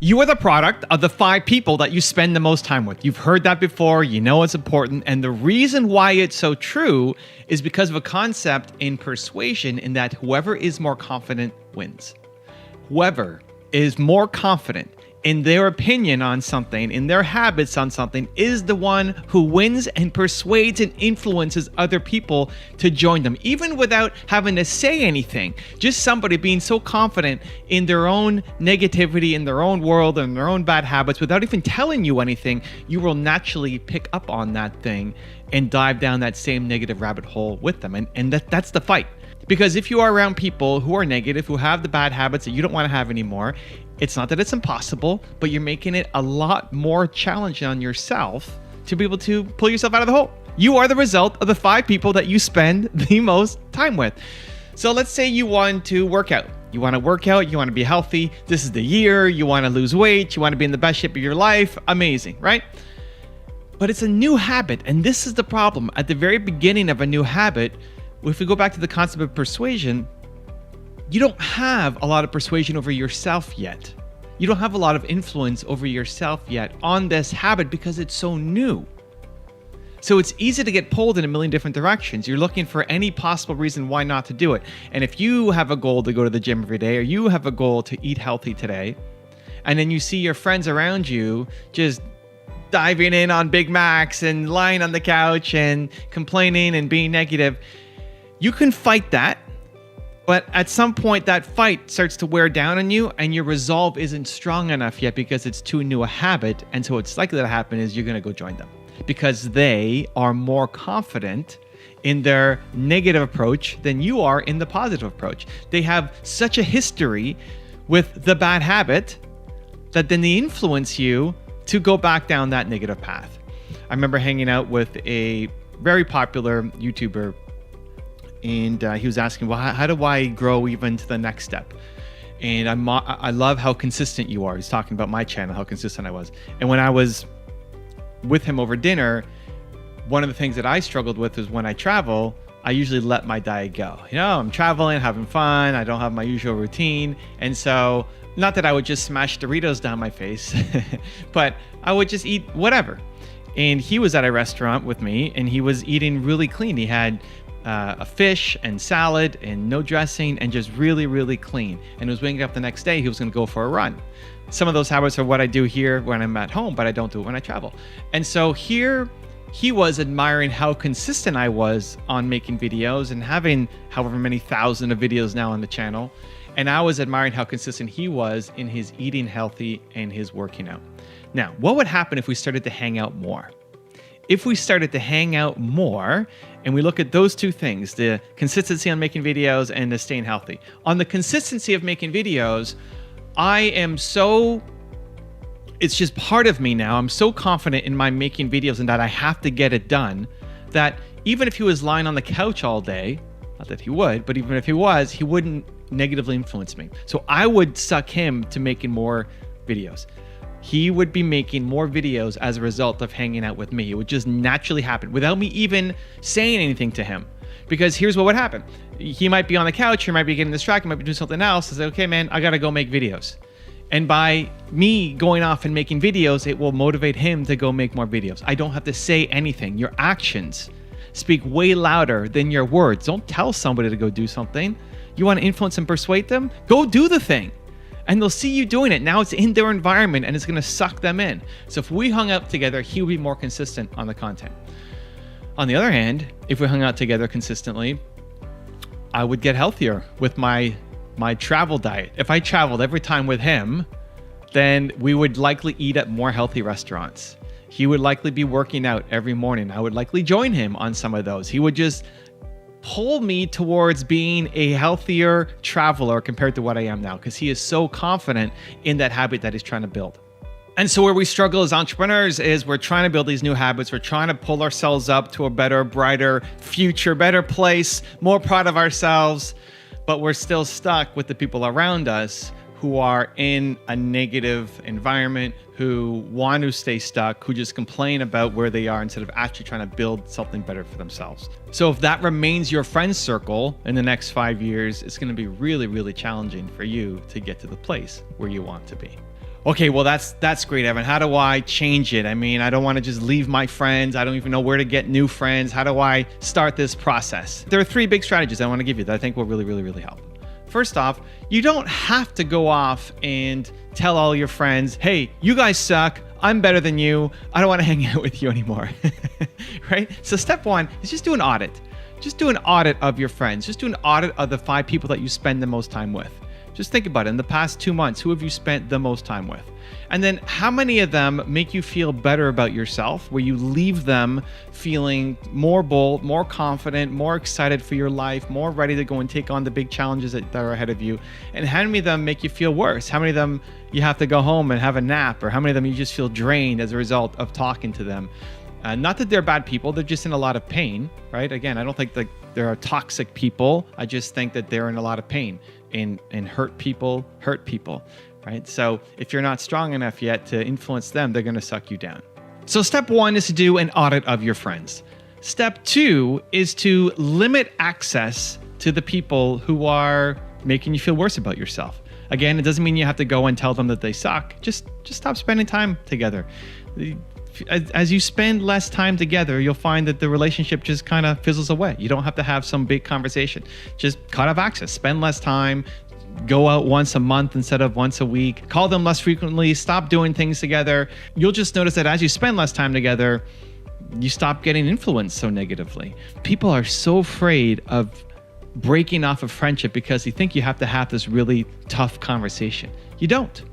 You are the product of the 5 people that you spend the most time with. You've heard that before, you know it's important. And the reason why it's so true is because of a concept in persuasion in that whoever is more confident wins. Whoever is more confident in their opinion on something, in their habits on something, is the one who wins and persuades and influences other people to join them, even without having to say anything. Just somebody being so confident in their own negativity, in their own world, and their own bad habits, without even telling you anything, you will naturally pick up on that thing and dive down that same negative rabbit hole with them. And that's the fight. Because if you are around people who are negative, who have the bad habits that you don't want to have anymore, it's not that it's impossible, but you're making it a lot more challenging on yourself to be able to pull yourself out of the hole. You are the result of the 5 people that you spend the most time with. So let's say you want to work out. You want to work out, you want to be healthy. This is the year, you want to lose weight, you want to be in the best shape of your life. Amazing, right? But it's a new habit, and this is the problem. At the very beginning of a new habit, if we go back to the concept of persuasion, you don't have a lot of persuasion over yourself yet. You don't have a lot of influence over yourself yet on this habit because it's so new. So it's easy to get pulled in a million different directions. You're looking for any possible reason why not to do it. And if you have a goal to go to the gym every day, or you have a goal to eat healthy today, and then you see your friends around you just diving in on Big Macs and lying on the couch and complaining and being negative, you can fight that. But at some point, that fight starts to wear down on you, and your resolve isn't strong enough yet because it's too new a habit. And so what's likely to happen is you're going to go join them because they are more confident in their negative approach than you are in the positive approach. They have such a history with the bad habit that then they influence you to go back down that negative path. I remember hanging out with a very popular YouTuber, and he was asking, well, how do I grow even to the next step? And I love how consistent you are. He's talking about my channel, how consistent I was. And when I was with him over dinner, one of the things that I struggled with is when I travel, I usually let my diet go. You know, I'm traveling, having fun. I don't have my usual routine. And so, not that I would just smash Doritos down my face, but I would just eat whatever. And he was at a restaurant with me, and he was eating really clean. He had a fish and salad and no dressing and just really, really clean. And was waking up the next day, he was going to go for a run. Some of those habits are what I do here when I'm at home, but I don't do it when I travel. And so here he was admiring how consistent I was on making videos and having however many thousand of videos now on the channel. And I was admiring how consistent he was in his eating healthy and his working out. Now, what would happen if we started to hang out more? If we started to hang out more and we look at those two things, the consistency on making videos and the staying healthy. On the consistency of making videos, it's just part of me now. I'm so confident in my making videos and that I have to get it done that even if he was lying on the couch all day, not that he would, but even if he was, he wouldn't negatively influence me. So I would suck him to making more videos. He would be making more videos as a result of hanging out with me. It would just naturally happen without me even saying anything to him. Because here's what would happen. He might be on the couch, he might be getting distracted, might be doing something else. I say, okay, man, I gotta go make videos. And by me going off and making videos, it will motivate him to go make more videos. I don't have to say anything. Your actions speak way louder than your words. Don't tell somebody to go do something. You want to influence and persuade them? Go do the thing. And they'll see you doing it. Now it's in their environment and it's going to suck them in. So if we hung out together, he would be more consistent on the content. On the other hand, if we hung out together consistently, I would get healthier with my travel diet. If I traveled every time with him, then we would likely eat at more healthy restaurants. He would likely be working out every morning. I would likely join him on some of those. He would just pull me towards being a healthier traveler compared to what I am now, because he is so confident in that habit that he's trying to build. And so where we struggle as entrepreneurs is we're trying to build these new habits. We're trying to pull ourselves up to a better, brighter future, better place, more proud of ourselves, but we're still stuck with the people around us who are in a negative environment, who want to stay stuck, who just complain about where they are instead of actually trying to build something better for themselves. So if that remains your friend circle in the next 5 years, it's going to be really, really challenging for you to get to the place where you want to be. Okay, well that's great, Evan. How do I change it? I mean, I don't want to just leave my friends. I don't even know where to get new friends. How do I start this process? There are 3 big strategies I want to give you that I think will really, really, really help. First off, you don't have to go off and tell all your friends, hey, you guys suck. I'm better than you. I don't want to hang out with you anymore. Right? So step 1 is just do an audit. Just do an audit of your friends. Just do an audit of the 5 people that you spend the most time with. Just think about it. In the past 2 months, who have you spent the most time with? And then how many of them make you feel better about yourself, where you leave them feeling more bold, more confident, more excited for your life, more ready to go and take on the big challenges that are ahead of you? And how many of them make you feel worse? How many of them you have to go home and have a nap? Or how many of them you just feel drained as a result of talking to them? Not that they're bad people, they're just in a lot of pain, right? Again, I don't think that there are toxic people. I just think that they're in a lot of pain, and hurt people, right? So if you're not strong enough yet to influence them, they're going to suck you down. So step 1 is to do an audit of your friends. Step 2 is to limit access to the people who are making you feel worse about yourself. Again, it doesn't mean you have to go and tell them that they suck. Just stop spending time together. As you spend less time together, you'll find that the relationship just kind of fizzles away. You don't have to have some big conversation. Just cut off access, spend less time, go out once a month instead of once a week, call them less frequently, stop doing things together. You'll just notice that as you spend less time together, you stop getting influenced so negatively. People are so afraid of breaking off a friendship because they think you have to have this really tough conversation. You don't.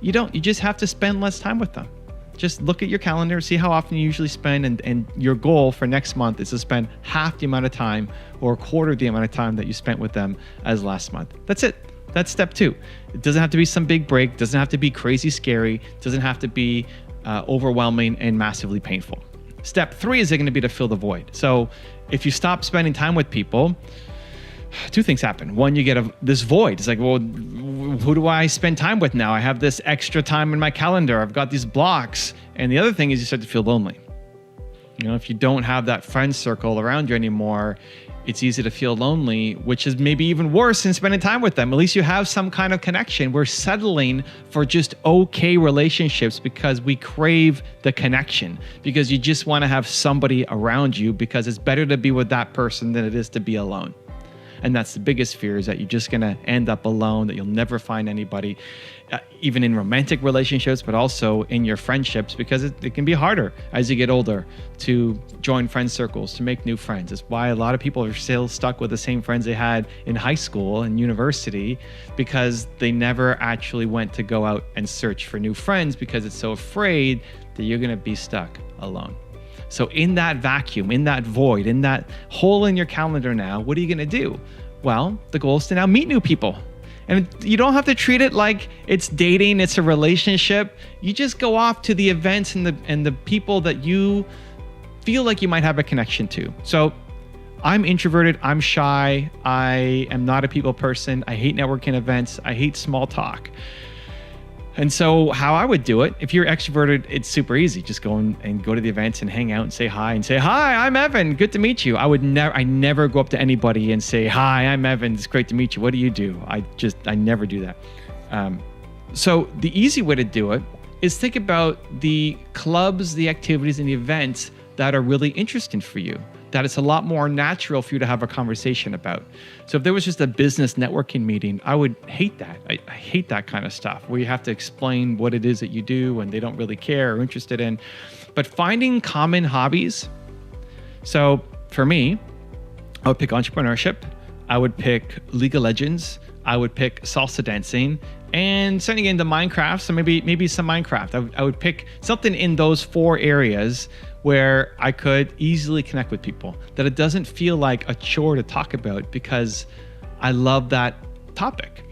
You just have to spend less time with them. Just look at your calendar, see how often you usually spend, and your goal for next month is to spend half the amount of time or a quarter of the amount of time that you spent with them as last month. That's it. That's step 2. It doesn't have to be some big break, doesn't have to be crazy scary, doesn't have to be overwhelming and massively painful. Step 3 is going to be to fill the void. So if you stop spending time with people, 2 things happen. 1, you get this void. It's like, well, who do I spend time with now? I have this extra time in my calendar. I've got these blocks. And the other thing is you start to feel lonely. You know, if you don't have that friend circle around you anymore, it's easy to feel lonely, which is maybe even worse than spending time with them. At least you have some kind of connection. We're settling for just okay relationships because we crave the connection, because you just want to have somebody around you, because it's better to be with that person than it is to be alone. And that's the biggest fear, is that you're just going to end up alone, that you'll never find anybody, even in romantic relationships, but also in your friendships, because it can be harder as you get older to join friend circles, to make new friends. It's why a lot of people are still stuck with the same friends they had in high school and university, because they never actually went to go out and search for new friends, because it's so afraid that you're going to be stuck alone. So in that vacuum, in that void, in that hole in your calendar now, what are you going to do? Well, the goal is to now meet new people. And you don't have to treat it like it's dating, it's a relationship. You just go off to the events and the people that you feel like you might have a connection to. So I'm introverted, I'm shy, I am not a people person, I hate networking events, I hate small talk. And so how I would do it, if you're extroverted, it's super easy. Just go and go to the events and hang out and say hi and say, hi, I'm Evan. Good to meet you. I never go up to anybody and say, hi, I'm Evan. It's great to meet you. What do you do? I never do that. So the easy way to do it is think about the clubs, the activities, and the events that are really interesting for you, that it's a lot more natural for you to have a conversation about. So if there was just a business networking meeting, I would hate that. I hate that kind of stuff where you have to explain what it is that you do and they don't really care or interested in. But finding common hobbies. So for me, I would pick entrepreneurship. I would pick League of Legends. I would pick salsa dancing, and starting into Minecraft. So maybe some Minecraft. I would pick something in those 4 areas where I could easily connect with people, that it doesn't feel like a chore to talk about because I love that topic.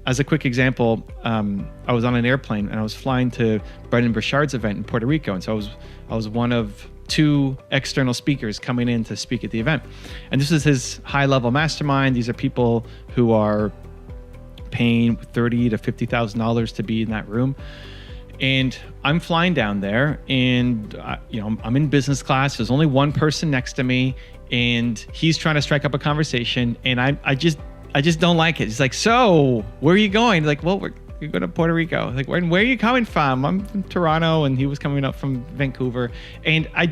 As a quick example, I was on an airplane and I was flying to Brendan Burchard's event in Puerto Rico. And so I was one of 2 external speakers coming in to speak at the event. And this is his high-level mastermind. These are people who are paying $30,000 to $50,000 to be in that room. And I'm flying down there, and I'm in business class. There's only one person next to me, and he's trying to strike up a conversation, and I just don't like it. He's like, "So, where are you going?" Like, well, You're going to Puerto Rico. Like, where are you coming from? I'm from Toronto, and he was coming up from Vancouver. And I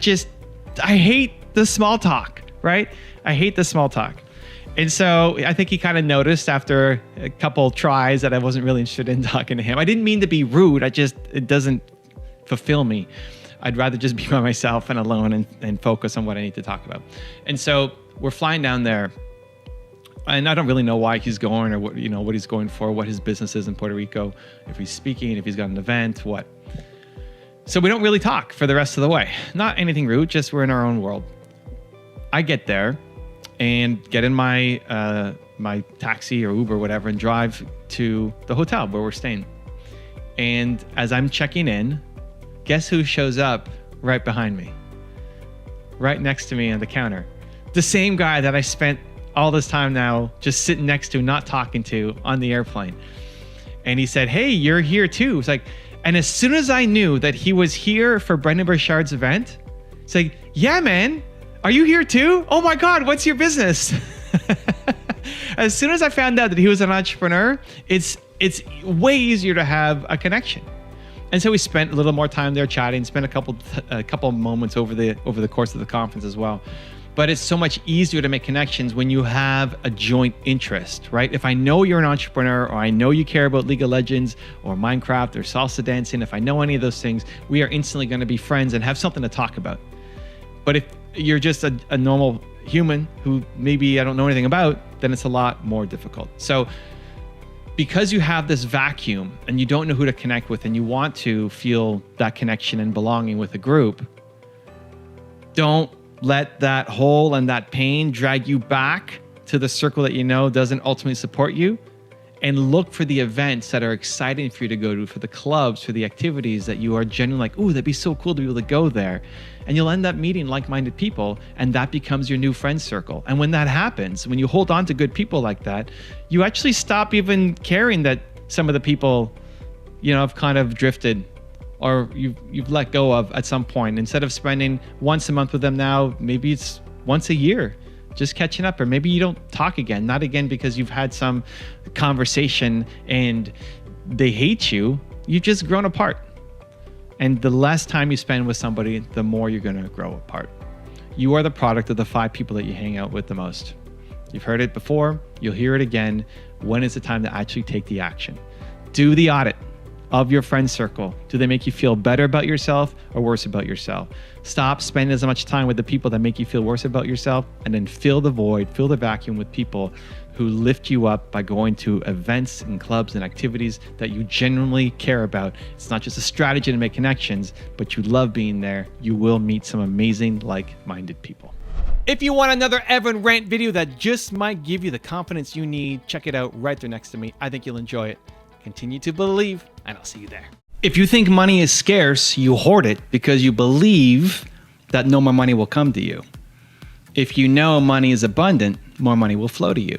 hate the small talk, right? I hate the small talk. And so I think he kind of noticed after a couple tries that I wasn't really interested in talking to him. I didn't mean to be rude. It doesn't fulfill me. I'd rather just be by myself and alone and focus on what I need to talk about. And so we're flying down there. And I don't really know why he's going or what he's going for, what his business is in Puerto Rico, if he's speaking, if he's got an event, what. So we don't really talk for the rest of the way. Not anything rude, just we're in our own world. I get there and get in my my taxi or Uber, whatever, and drive to the hotel where we're staying. And as I'm checking in, guess who shows up right behind me? Right next to me on the counter. The same guy that I spent all this time now just sitting next to, not talking to on the airplane. And he said, hey, you're here too. It's like, and as soon as I knew that he was here for Brendon Burchard's event, it's like, yeah, man, are you here too? Oh my God, what's your business? As soon as I found out that he was an entrepreneur, it's way easier to have a connection. And so we spent a little more time there chatting, spent a couple moments over the course of the conference as well. But it's so much easier to make connections when you have a joint interest, right? If I know you're an entrepreneur, or I know you care about League of Legends or Minecraft or salsa dancing, if I know any of those things, we are instantly going to be friends and have something to talk about. But if you're just a normal human who maybe I don't know anything about, then it's a lot more difficult. So because you have this vacuum and you don't know who to connect with and you want to feel that connection and belonging with a group, don't let that hole and that pain drag you back to the circle that you know doesn't ultimately support you, and look for the events that are exciting for you to go to, for the clubs, for the activities that you are genuinely like, ooh, that'd be so cool to be able to go there. And you'll end up meeting like-minded people, and that becomes your new friend circle. And when that happens, when you hold on to good people like that, you actually stop even caring that some of the people, have kind of drifted or you've let go of at some point. Instead of spending once a month with them now, maybe it's once a year, just catching up, or maybe you don't talk again, not again because you've had some conversation and they hate you. You've just grown apart. And the less time you spend with somebody, the more you're going to grow apart. You are the product of the 5 people that you hang out with the most. You've heard it before, you'll hear it again. When is the time to actually take the action? Do the audit of your friend circle. Do they make you feel better about yourself or worse about yourself? Stop spending as much time with the people that make you feel worse about yourself, and then fill the void, fill the vacuum with people who lift you up by going to events and clubs and activities that you genuinely care about. It's not just a strategy to make connections, but you love being there. You will meet some amazing like-minded people. If you want another Evan Rant video that just might give you the confidence you need, check it out right there next to me. I think you'll enjoy it. Continue to believe, and I'll see you there. If you think money is scarce, you hoard it because you believe that no more money will come to you. If you know money is abundant, more money will flow to you.